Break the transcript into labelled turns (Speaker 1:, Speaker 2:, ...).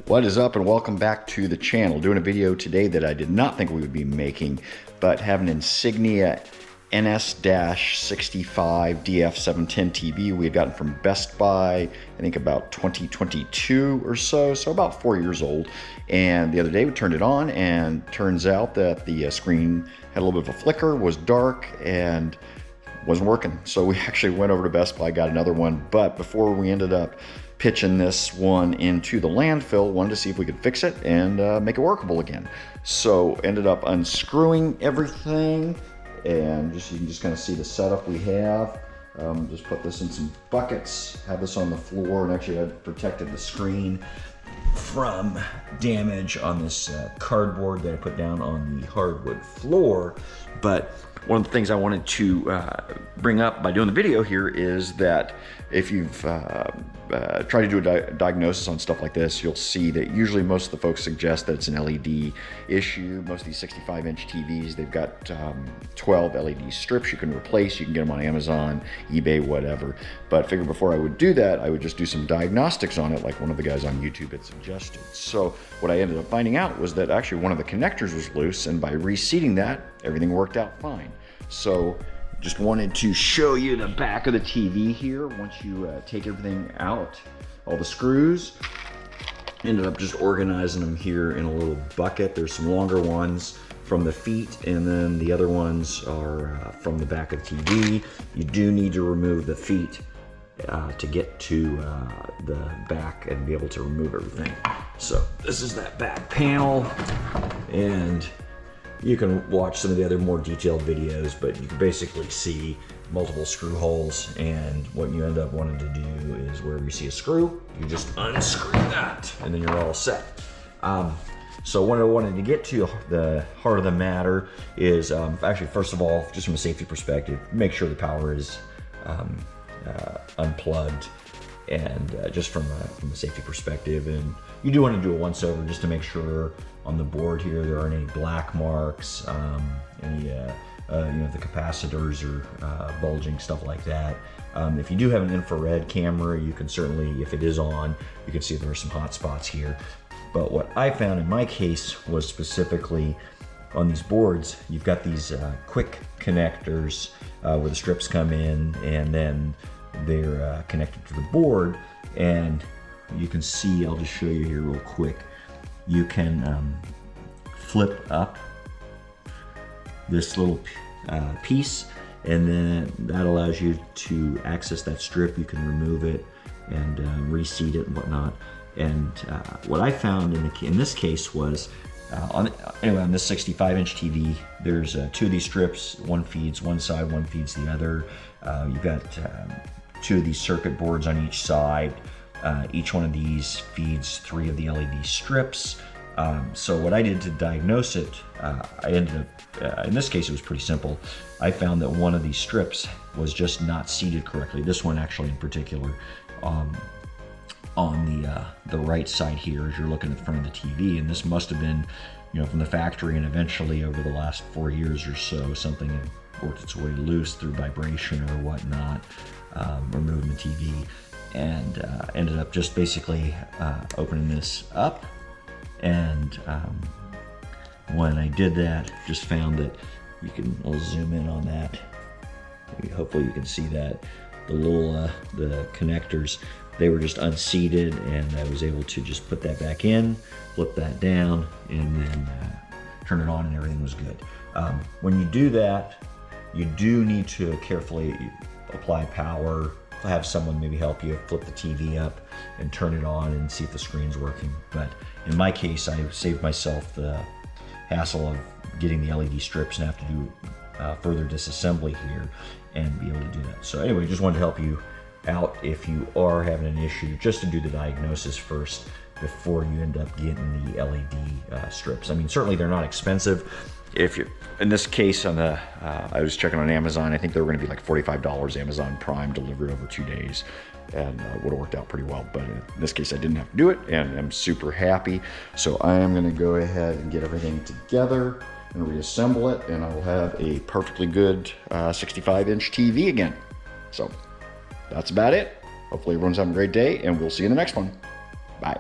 Speaker 1: What is up, and welcome back to the channel. Doing a video today that I did not think we would be making, but have an Insignia NS-65DF710 TV we had gotten from Best Buy, I think about 2022 or so about 4 years old. And the other day we turned it on, and turns out that the screen had a little bit of a flicker, was dark, and wasn't working. So we actually went over to Best Buy, got another one, but before we ended up pitching this one into the landfill, wanted to see if we could fix it and make it workable again. So ended up unscrewing everything, and you can just kind of see the setup we have. Just put this in some buckets, have this on the floor, and actually I've protected the screen from damage on this cardboard that I put down on the hardwood floor. But one of the things I wanted to bring up by doing the video here is that if you've tried to do a diagnosis on stuff like this, you'll see that usually most of the folks suggest that it's an LED issue. Most of these 65-inch TVs, they've got 12 LED strips you can replace. You can get them on Amazon, eBay, whatever. But I figured before I would do that, I would just do some diagnostics on it, like one of the guys on YouTube had suggested. So what I ended up finding out was that actually one of the connectors was loose, and by reseating that, everything worked out fine. So just wanted to show you the back of the TV here. Once you take everything out, all the screws, ended up just organizing them here in a little bucket. There's some longer ones from the feet, and then the other ones are from the back of the TV. You do need to remove the feet to get to the back and be able to remove everything. So this is that back panel, and you can watch some of the other more detailed videos, but you can basically see multiple screw holes, and what you end up wanting to do is wherever you see a screw, you just unscrew that, and then you're all set. So what I wanted to get to, the heart of the matter, is actually, first of all, just from a safety perspective, make sure the power is unplugged, and just from a safety perspective. And you do want to do a once over just to make sure on the board here there aren't any black marks, any the capacitors are bulging, stuff like that. If you do have an infrared camera, you can certainly, if it is on, you can see there are some hot spots here. But what I found in my case was specifically on these boards, you've got these quick connectors where the strips come in, and then they're connected to the board. And you can see, I'll just show you here real quick, you can flip up this little piece, and then that allows you to access that strip. You can remove it and reseat it and whatnot. And what I found in this case was, on this 65-inch TV, there's two of these strips. One feeds one side, one feeds the other. You've got two of these circuit boards on each side. Each one of these feeds 3 of the LED strips. So what I did to diagnose it, I ended up, in this case it was pretty simple. I found that one of these strips was just not seated correctly. This one actually in particular, on the right side here as you're looking at the front of the TV. And this must have been, from the factory, and eventually over the last 4 years or so, something had worked its way loose through vibration or whatnot, removing the TV. And ended up just basically opening this up, and when I did that, just found that I'll zoom in on that. Maybe hopefully you can see that the little the connectors, they were just unseated, and I was able to just put that back in, flip that down, and then turn it on, and everything was good. When you do that, you do need to carefully apply power. Have someone maybe help you flip the TV up and turn it on and see if the screen's working. But in my case, I saved myself the hassle of getting the LED strips and have to do further disassembly here and be able to do that. So anyway, just wanted to help you out if you are having an issue, just to do the diagnosis first before you end up getting the LED strips. I mean, certainly they're not expensive. If you're, in this case, on the I was checking on Amazon, I think they were going to be like $45 Amazon Prime delivered over 2 days, and would have worked out pretty well. But in this case, I didn't have to do it, and I'm super happy. So I am going to go ahead and get everything together and reassemble it, and I will have a perfectly good 65-inch TV again. So that's about it. Hopefully everyone's having a great day, and we'll see you in the next one. Bye.